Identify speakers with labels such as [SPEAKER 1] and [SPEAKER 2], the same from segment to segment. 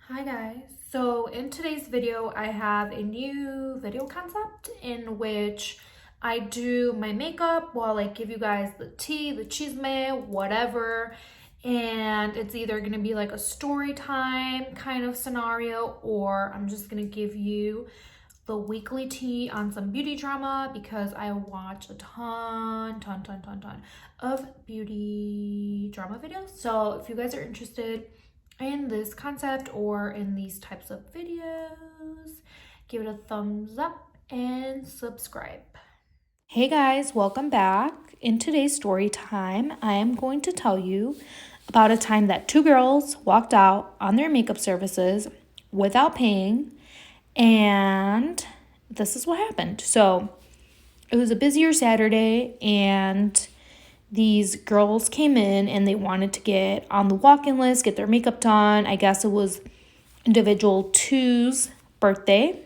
[SPEAKER 1] Hi guys. So in today's video, I have a new video concept in which I do my makeup while I give you guys the tea, the chisme, whatever. And it's either going to be like a story time kind of scenario, or I'm just going to give you the weekly tea on some beauty drama because I watch a ton of beauty drama videos. So if you guys are interested in this concept or in these types of videos, give it a thumbs up and subscribe. Hey guys, welcome back. In today's story time, I am going to tell you about a time that two girls walked out on their makeup services without paying, and this is what happened. So it was a busier Saturday, and these girls came in and they wanted to get on the walk-in list, get their makeup done. I guess it was individual two's birthday.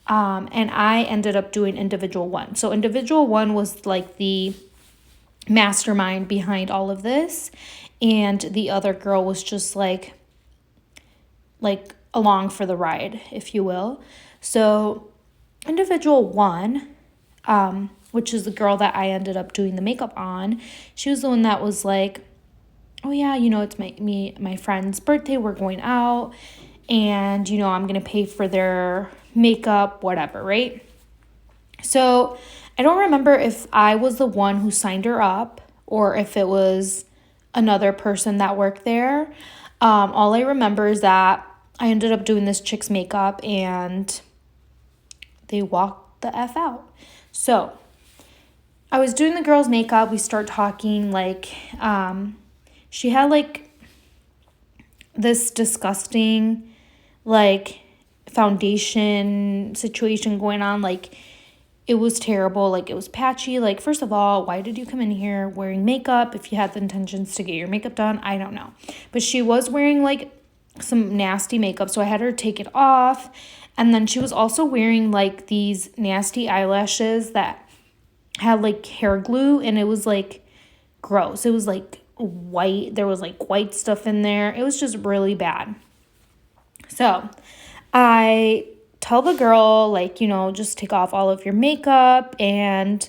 [SPEAKER 1] And I ended up doing individual one. So individual one was like the mastermind behind all of this. And the other girl was just like along for the ride, if you will. So individual one, which is the girl that I ended up doing the makeup on, she was the one that was like, oh yeah, it's my friend's birthday, we're going out, and I'm gonna pay for their makeup, whatever, right? So I don't remember if I was the one who signed her up or if it was another person that worked there. All I remember is that I ended up doing this chick's makeup and they walked the F out. So I was doing the girl's makeup. We start talking she had this disgusting foundation situation going on. It was terrible. It was patchy. First of all, why did you come in here wearing makeup if you had the intentions to get your makeup done? I don't know. But she was wearing some nasty makeup, so I had her take it off. And then she was also wearing these nasty eyelashes that had hair glue, and it was gross. It was white. There was white stuff in there. It was just really bad. So I tell the girl, just take off all of your makeup, and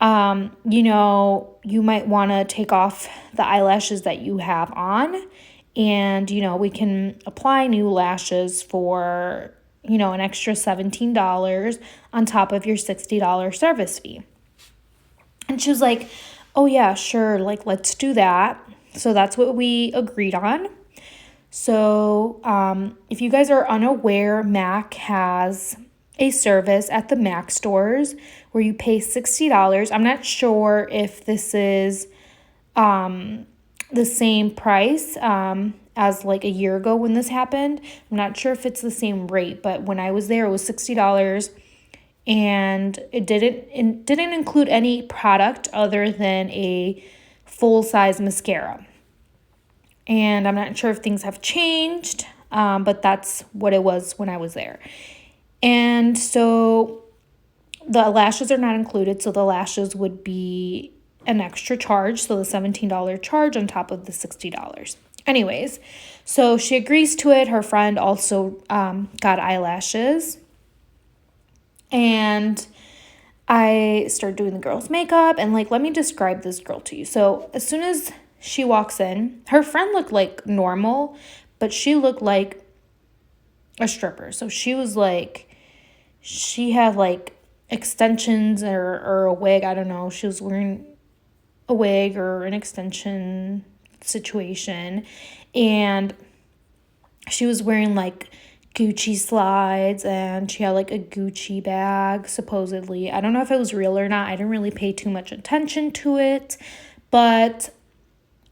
[SPEAKER 1] you might want to take off the eyelashes that you have on, and we can apply new lashes for an extra $17 on top of your $60 service fee. And she was like, oh yeah, sure, let's do that. So that's what we agreed on. So if you guys are unaware, MAC has a service at the MAC stores where you pay $60. I'm not sure if this is the same price as a year ago when this happened. I'm not sure if it's the same rate, but when I was there, it was $60. And it didn't include any product other than a full-size mascara. And I'm not sure if things have changed, but that's what it was when I was there. And so the lashes are not included, so the lashes would be an extra charge, so the $17 charge on top of the $60. Anyways, so she agrees to it. Her friend also got eyelashes. And I start doing the girl's makeup, and let me describe this girl to you. So as soon as she walks in, her friend looked normal, but she looked like a stripper. So she was she had extensions or a wig. I don't know. She was wearing a wig or an extension situation, and she was wearing Gucci slides, and she had a Gucci bag, supposedly. I don't know if it was real or not. I didn't really pay too much attention to it, but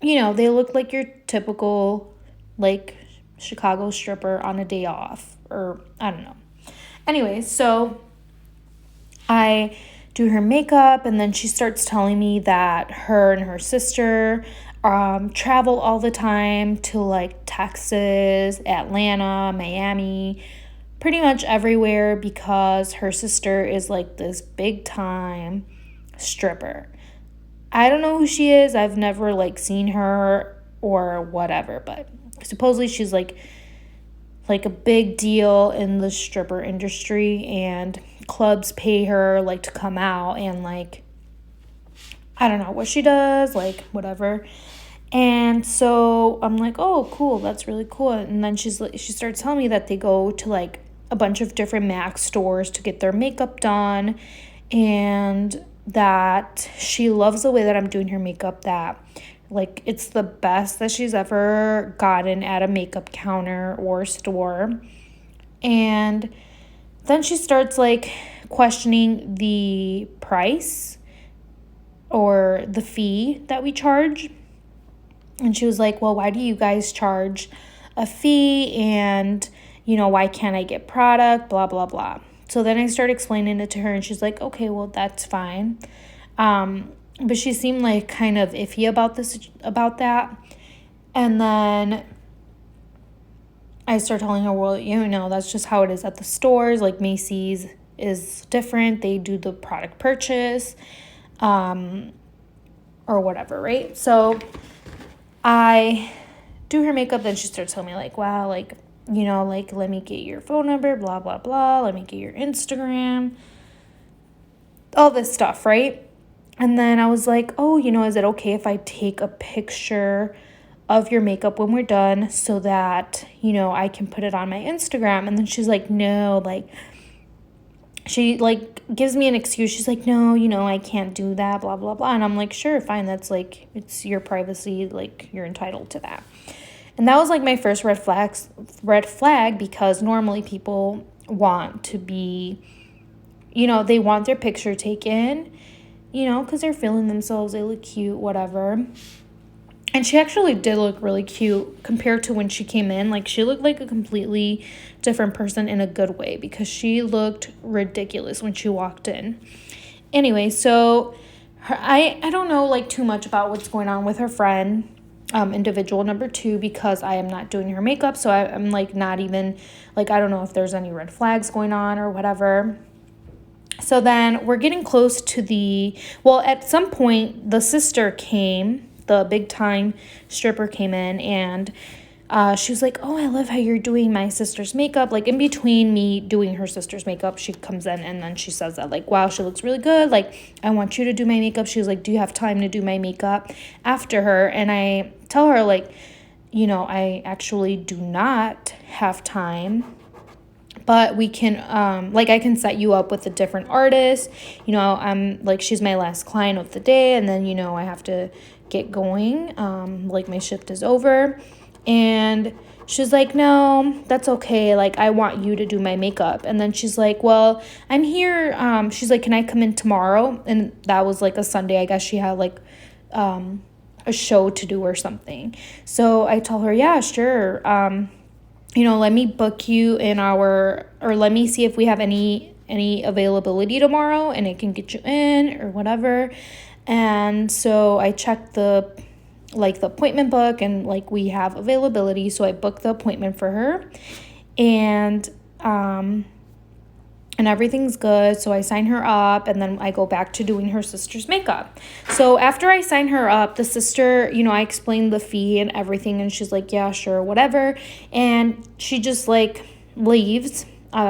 [SPEAKER 1] they look like your typical Chicago stripper on a day off, or I don't know. Anyways, so I do her makeup, and then she starts telling me that her and her sister travel all the time to Texas, Atlanta, Miami, pretty much everywhere, because her sister is this big time stripper. I don't know who she is. I've never seen her or whatever, but supposedly she's like a big deal in the stripper industry, and clubs pay her like to come out and like, I don't know what she does, like whatever. And so I'm like, oh, cool, that's really cool. And then she starts telling me that they go to like a bunch of different MAC stores to get their makeup done, and that she loves the way that I'm doing her makeup, that like it's the best that she's ever gotten at a makeup counter or store. And then she starts like questioning the price or the fee that we charge. And she was like, well, why do you guys charge a fee? And, you know, why can't I get product? Blah, blah, blah. So then I started explaining it to her, and she's like, okay, well, that's fine. But she seemed like kind of iffy about that. And then I started telling her, well, you know, that's just how it is at the stores. Like Macy's is different. They do the product purchase, or whatever, right? So I do her makeup. Then she starts telling me like, wow, like, you know, like, let me get your phone number, blah, blah, blah. Let me get your Instagram, all this stuff, right? And then I was like, oh, you know, is it okay if I take a picture of your makeup when we're done so that, you know, I can put it on my Instagram? And then she's like, no, like, she like gives me an excuse. She's like, no, you know, I can't do that, blah, blah, blah. And I'm like, sure, fine. That's like, it's your privacy. Like, you're entitled to that. And that was like my first red flag, because normally people want to be, you know, they want their picture taken, you know, because they're feeling themselves, they look cute, whatever. And she actually did look really cute compared to when she came in. Like, she looked like a completely different person in a good way, because she looked ridiculous when she walked in. Anyway, so I don't know like too much about what's going on with her friend, individual number 2, because I am not doing her makeup. So I'm like not even like, I don't know if there's any red flags going on or whatever. So then we're getting close to at some point the sister came, the big time stripper came in, and she was like, oh, I love how you're doing my sister's makeup. Like, in between me doing her sister's makeup, she comes in and then she says that, like, wow, she looks really good. Like, I want you to do my makeup. She was like, do you have time to do my makeup after her? And I tell her, like, you know, I actually do not have time, but we can, like, I can set you up with a different artist. You know, I'm like, she's my last client of the day, and then, you know, I have to get going. Like, my shift is over. And she's like, no, that's okay. Like, I want you to do my makeup. And then she's like, well, I'm here. She's like, can I come in tomorrow? And that was like a Sunday. I guess she had like a show to do or something. So I told her, yeah, sure. You know, let me book you or let me see if we have any availability tomorrow, and it can get you in or whatever. And so I checked the appointment book, and like we have availability. So I booked the appointment for her, and everything's good. So I sign her up, and then I go back to doing her sister's makeup. So after I sign her up, the sister, you know, I explained the fee and everything, and she's like, yeah, sure, whatever. And she just like leaves.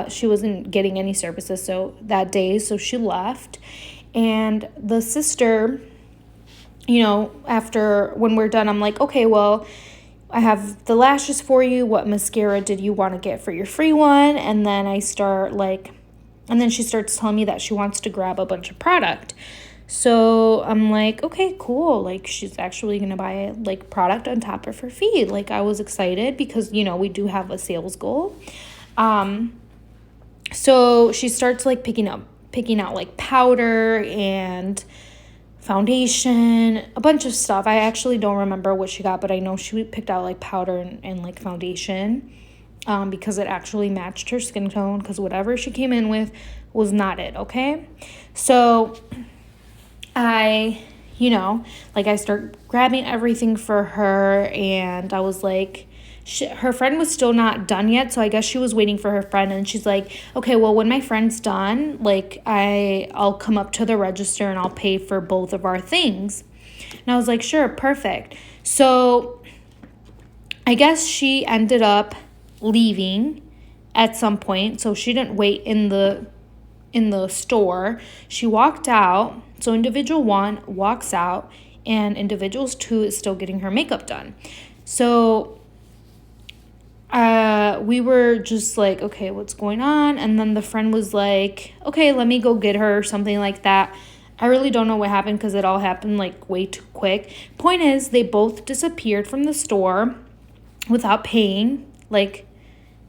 [SPEAKER 1] She wasn't getting any services that day, so she left. And the sister, you know, after, when we're done, I'm like, okay, well, I have the lashes for you. What mascara did you want to get for your free one? And then and then she starts telling me that she wants to grab a bunch of product. So I'm like, okay, cool. Like, she's actually going to buy like product on top of her fee. Like, I was excited because, you know, we do have a sales goal. So she starts like picking out like powder and foundation, a bunch of stuff. I actually don't remember what she got, but I know she picked out like powder and like foundation, because it actually matched her skin tone, because whatever she came in with was not it, okay? So I, you know, like I start grabbing everything for her, and I was like, her friend was still not done yet, so I guess she was waiting for her friend, and she's like, okay, well, when my friend's done, like, I'll come up to the register and I'll pay for both of our things. And I was like, sure, perfect. So I guess she ended up leaving at some point, so she didn't wait in the store. She walked out. So individual 1 walks out and individuals 2 is still getting her makeup done. So we were just like, okay, what's going on? And then the friend was like, okay, let me go get her or something like that. I really don't know what happened because it all happened like way too quick. Point is, they both disappeared from the store without paying. Like,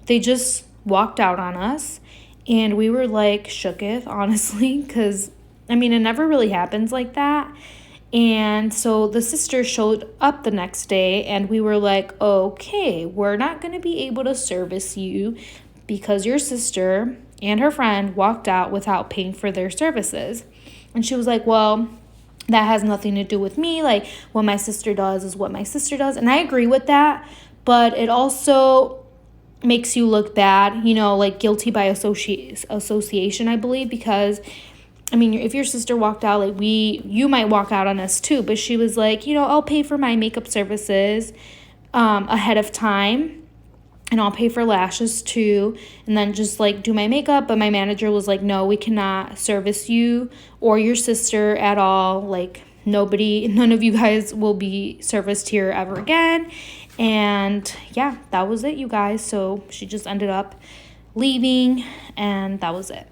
[SPEAKER 1] they just walked out on us. And we were like shooketh, honestly, because, I mean, it never really happens like that. And so the sister showed up the next day and we were like, okay, we're not going to be able to service you because your sister and her friend walked out without paying for their services. And she was like, well, that has nothing to do with me. Like, what my sister does is what my sister does. And I agree with that, but it also makes you look bad, you know, like guilty by association, I believe, because I mean, if your sister walked out, like you might walk out on us too. But she was like, you know, I'll pay for my makeup services ahead of time. And I'll pay for lashes too. And then just like do my makeup. But my manager was like, no, we cannot service you or your sister at all. Like none of you guys will be serviced here ever again. And yeah, that was it, you guys. So she just ended up leaving and that was it.